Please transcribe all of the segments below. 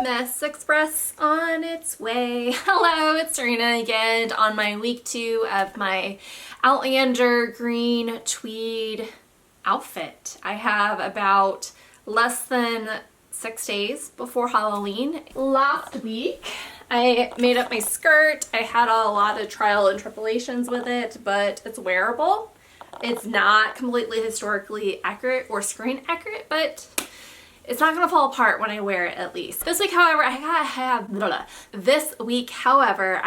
MS Express on its way. Hello, it's Serena again on my week 2 of my Outlander green tweed outfit. I have about less than 6 days before Halloween. Last week I made up my skirt. I had a lot of trial and tribulations with it, but it's wearable. It's not completely historically accurate or screen accurate, but it's not gonna fall apart when I wear it, at least. This week, however, I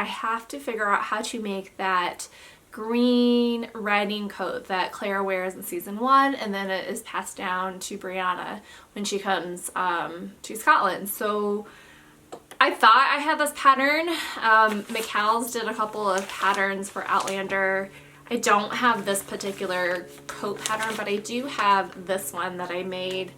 have to figure out how to make that green riding coat that Claire wears in season 1, and then it is passed down to Brianna when she comes to Scotland. So I thought I had this pattern. McCall's did a couple of patterns for Outlander. I don't have this particular coat pattern, but I do have this one that I made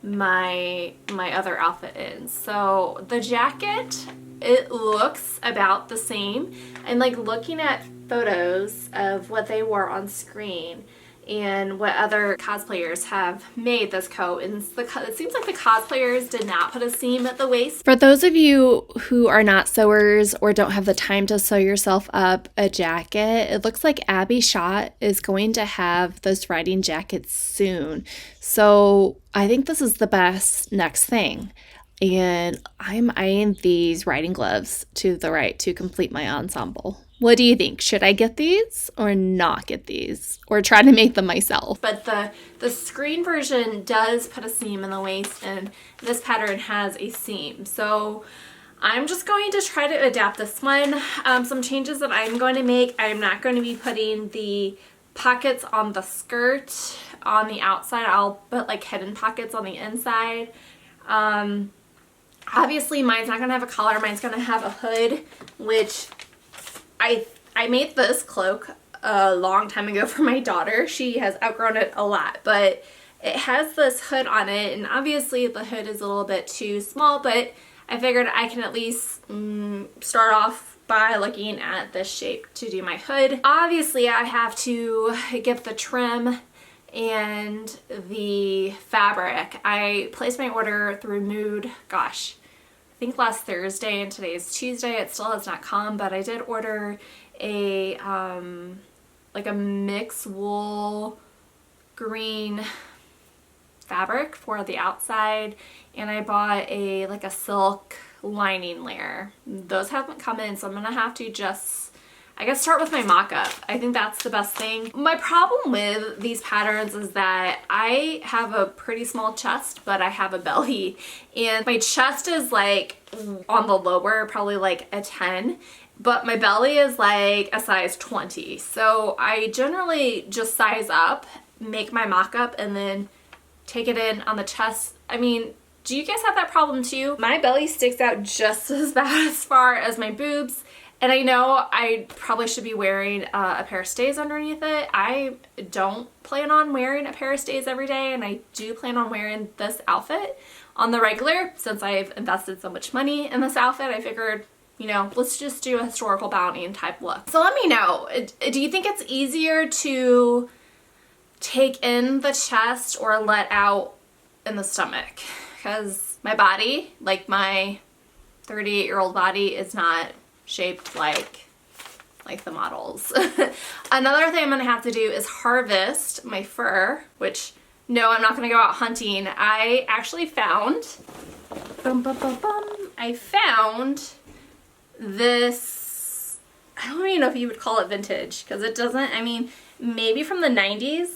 my other outfit in. So the jacket, it looks about the same. I'm like looking at photos of what they wore on screen and what other cosplayers have made this coat, and it seems like the cosplayers did not put a seam at the waist. For those of you who are not sewers or don't have the time to sew yourself up a jacket, it looks like Abby Schott is going to have this riding jacket soon. So I think this is the best next thing. And I'm eyeing these riding gloves to the right to complete my ensemble. What do you think? Should I get these or not get these? Or try to make them myself? But the screen version does put a seam in the waist, and this pattern has a seam. So I'm just going to try to adapt this one. Some changes that I'm going to make: I'm not going to be putting the pockets on the skirt on the outside. I'll put like hidden pockets on the inside. Obviously mine's not going to have a collar. Mine's going to have a hood, which I made this cloak a long time ago for my daughter. She has outgrown it a lot, but it has this hood on it, and obviously the hood is a little bit too small, but I figured I can at least start off by looking at this shape to do my hood. Obviously I have to get the trim and the fabric. I placed my order through Mood, gosh, I think last Thursday, and today is Tuesday. It still has not come, but I did order a like a mixed wool green fabric for the outside, and I bought a like a silk lining layer. Those haven't come in, so I'm gonna have to just, I guess, start with my mock-up. I think that's the best thing. My problem with these patterns is that I have a pretty small chest, but I have a belly, and my chest is like on the lower, probably like a 10, but my belly is like a size 20. So I generally just size up, make my mock-up, and then take it in on the chest. I mean, do you guys have that problem too? My belly sticks out just as far as my boobs. And I know I probably should be wearing a pair of stays underneath it. I don't plan on wearing a pair of stays every day, and I do plan on wearing this outfit on the regular. Since I've invested so much money in this outfit, I figured, you know, let's just do a historical bounty type look. So let me know, do you think it's easier to take in the chest or let out in the stomach? Because my body, like my 38-year-old body, is not shaped like the models. Another thing I'm gonna have to do is harvest my fur, which, no, I'm not gonna go out hunting. I actually found, I found this, I don't even know if you would call it vintage, because it doesn't, I mean, maybe from the 90s,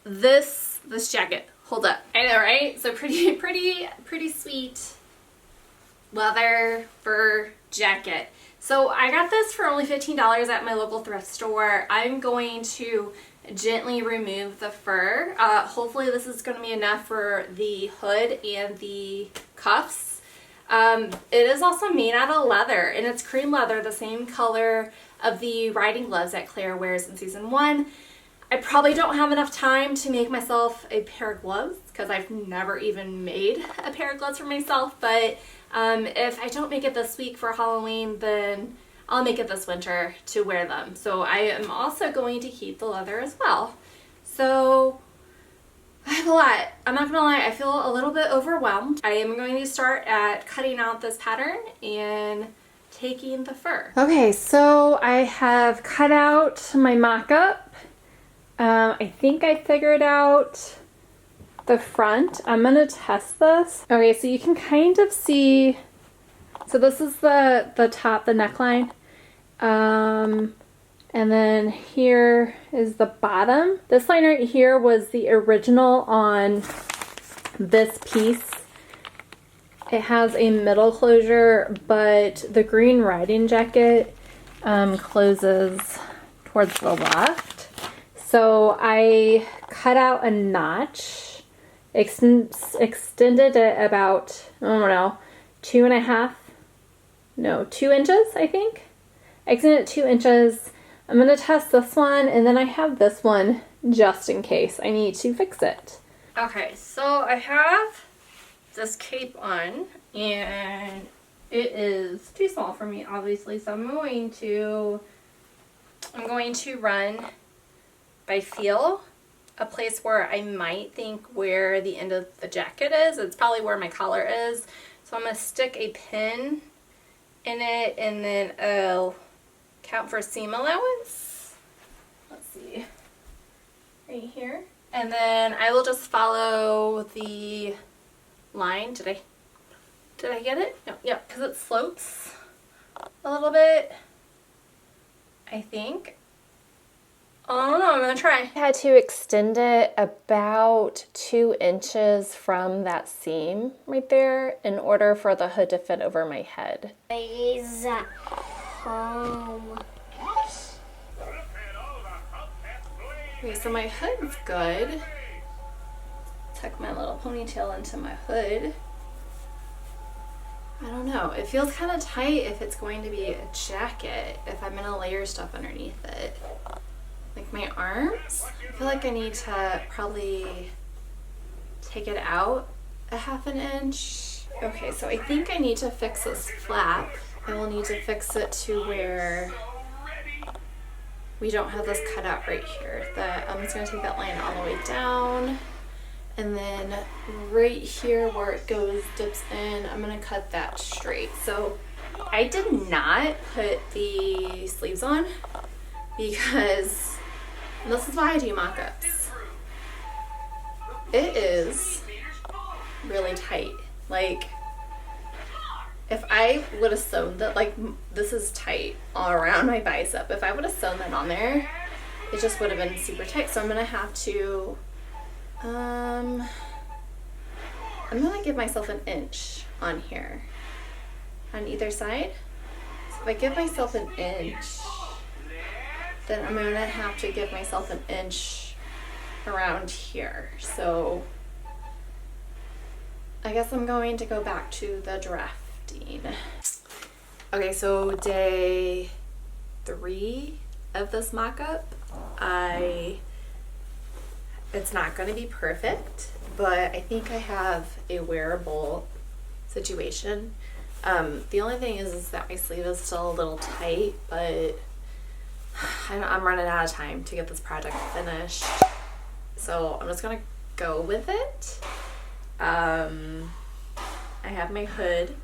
this jacket. Hold up. I know, right? So pretty sweet leather fur jacket. So I got this for only $15 at my local thrift store. I'm going to gently remove the fur. Hopefully this is going to be enough for the hood and the cuffs. It is also made out of leather, and it's cream leather, the same color of the riding gloves that Claire wears in season 1. I probably don't have enough time to make myself a pair of gloves, because I've never even made a pair of gloves for myself, but if I don't make it this week for Halloween, then I'll make it this winter to wear them. So I am also going to keep the leather as well. So I have a lot. I'm not gonna lie, I feel a little bit overwhelmed. I am going to start at cutting out this pattern and taking the fur. Okay, so I have cut out my mock-up. I think I figured out the front. I'm gonna test this. Okay, so you can kind of see, so this is the top, the neckline. And then here is the bottom. This line right here was the original on this piece. It has a middle closure, but the green riding jacket closes towards the left. So I cut out a notch, extended it about, I don't know, 2 inches, I think. Extended it 2 inches. I'm going to test this one, and then I have this one just in case I need to fix it. Okay, so I have this cape on, and it is too small for me, obviously, so I'm going to run by feel, a place where I might think where the end of the jacket is. It's probably where my collar is, so I'm going to stick a pin in it, and then I'll count for seam allowance. Let's see, right here. And then I will just follow the line. Did I get it? No, yeah, because it slopes a little bit, I think. I don't know, I'm gonna try. I had to extend it about 2 inches from that seam right there in order for the hood to fit over my head. Okay, so my hood's good. Tuck my little ponytail into my hood. I don't know, it feels kind of tight if it's going to be a jacket, if I'm gonna layer stuff underneath it. Like my arms, I feel like I need to probably take it out a 1/2 inch. Okay, so I think I need to fix this flap. I will need to fix it to where we don't have this cut out right here. I'm just gonna take that line all the way down, and then right here where it goes, dips in, I'm gonna cut that straight. So I did not put the sleeves on because this is why I do mock-ups. It is really tight. Like, if I would have sewn that, like, this is tight all around my bicep. If I would have sewn that on there, it just would have been super tight. So I'm gonna have to, I'm gonna give myself 1 inch on here, on either side. So if I give myself 1 inch, then I'm gonna have to give myself 1 inch around here. So I guess I'm going to go back to the drafting. Okay, so day 3 of this mock-up, it's not going to be perfect, but I think I have a wearable situation. The only thing is that my sleeve is still a little tight, but I'm running out of time to get this project finished, so I'm just going to go with it. I have my hood.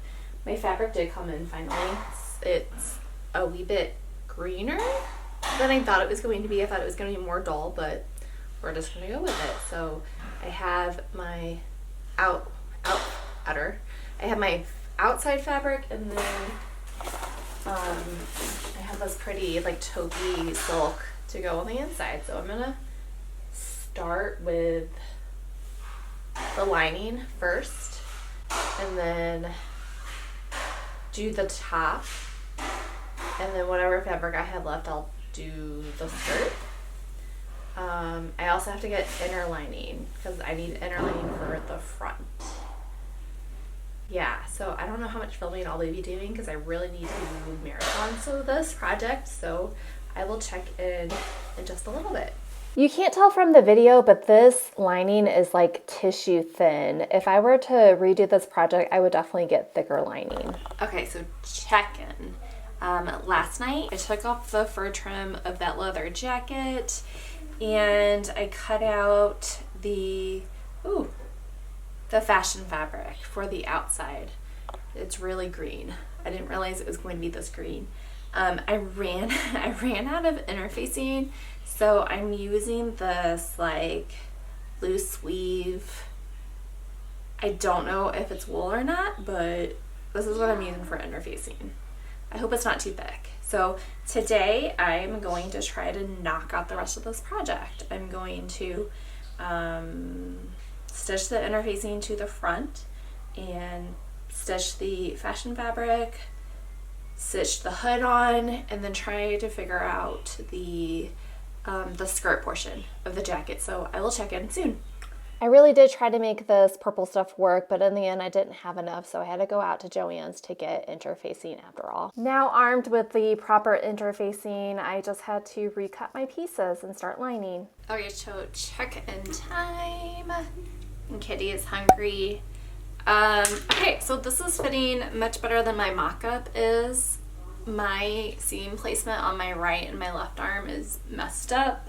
My fabric did come in finally. It's a wee bit greener than I thought it was going to be. I thought it was going to be more dull, but we're just going to go with it. So I have my outer. I have my outside fabric, and then I have this pretty like taupey silk to go on the inside. So I'm going to start with the lining first, and then do the top, and then whatever fabric I have left, I'll do the skirt. I also have to get inner lining because I need inner lining for the front. Yeah, so I don't know how much filming I'll be doing because I really need to marathon this project, so I will check in just a little bit. You can't tell from the video, but this lining is like tissue thin. If I were to redo this project, I would definitely get thicker lining. Okay, so check-in. Last night, I took off the fur trim of that leather jacket, and I cut out the fashion fabric for the outside. It's really green. I didn't realize it was going to be this green. I ran out of interfacing, so I'm using this like loose weave. I don't know if it's wool or not, but this is what I'm using for interfacing. I hope it's not too thick. So today I'm going to try to knock out the rest of this project. I'm going to stitch the interfacing to the front and stitch the fashion fabric, stitch the hood on, and then try to figure out the skirt portion of the jacket. So I will check in soon. I really did try to make this purple stuff work, but in the end I didn't have enough, so I had to go out to Joann's to get interfacing after all. Now armed with the proper interfacing, I just had to recut my pieces and start lining. Okay, so check-in time. And Kitty is hungry. Okay, so this is fitting much better than my mock-up is. My seam placement on my right and my left arm is messed up.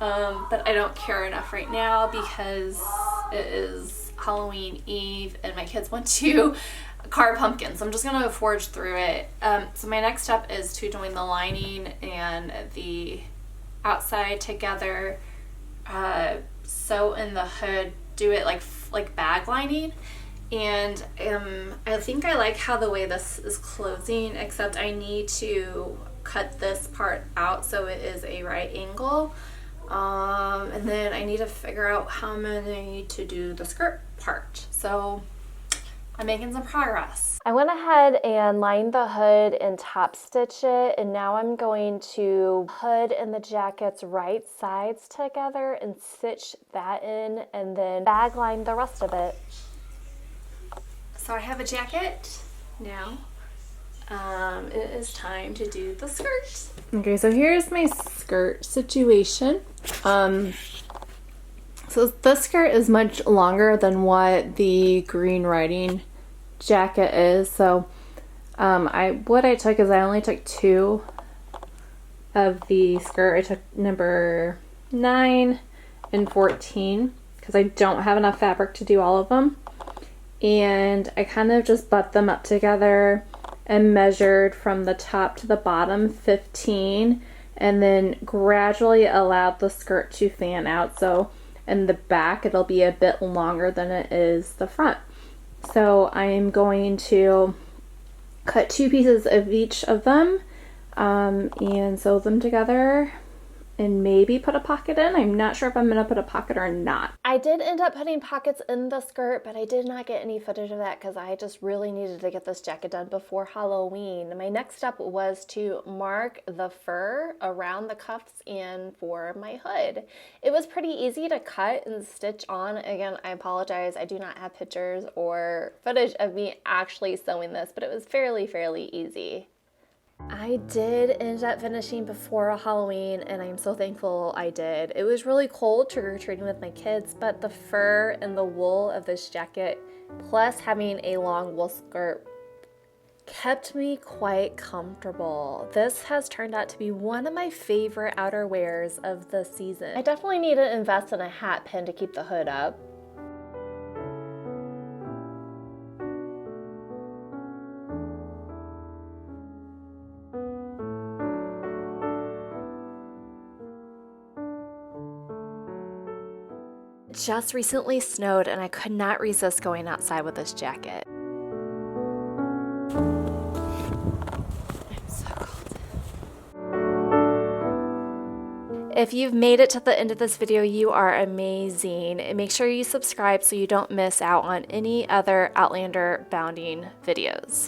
But I don't care enough right now because it is Halloween Eve and my kids want to carve pumpkins. So I'm just going to forge through it. So my next step is to join the lining and the outside together, sew in the hood, do it like bag lining. And I think I like how the way this is closing, except I need to cut this part out so it is a right angle. And then I need to figure out how I'm going to need to do the skirt part. So I'm making some progress. I went ahead and lined the hood and top stitch it, and now I'm going to hood and the jacket's right sides together and stitch that in and then bag line the rest of it. So I have a jacket now. It is time to do the skirt. Okay, so here's my skirt situation. So this skirt is much longer than what the green riding jacket is. So what I took is I only took 2 of the skirt. I took number 9 and 14 because I don't have enough fabric to do all of them. And I kind of just butt them up together and measured from the top to the bottom 15, and then gradually allowed the skirt to fan out. So in the back it'll be a bit longer than it is the front. So I'm going to cut 2 pieces of each of them and sew them together and maybe put a pocket in. I'm not sure if I'm going to put a pocket or not. I did end up putting pockets in the skirt, but I did not get any footage of that because I just really needed to get this jacket done before Halloween. My next step was to mark the fur around the cuffs and for my hood. It was pretty easy to cut and stitch on. Again, I apologize. I do not have pictures or footage of me actually sewing this, but it was fairly easy. I did end up finishing before Halloween, and I'm so thankful I did. It was really cold trick-or-treating with my kids, but the fur and the wool of this jacket, plus having a long wool skirt, kept me quite comfortable. This has turned out to be one of my favorite outerwears of the season. I definitely need to invest in a hat pin to keep the hood up. Just recently snowed and I could not resist going outside with this jacket. I'm so cold. If you've made it to the end of this video, you are amazing. And make sure you subscribe so you don't miss out on any other Outlander bounding videos.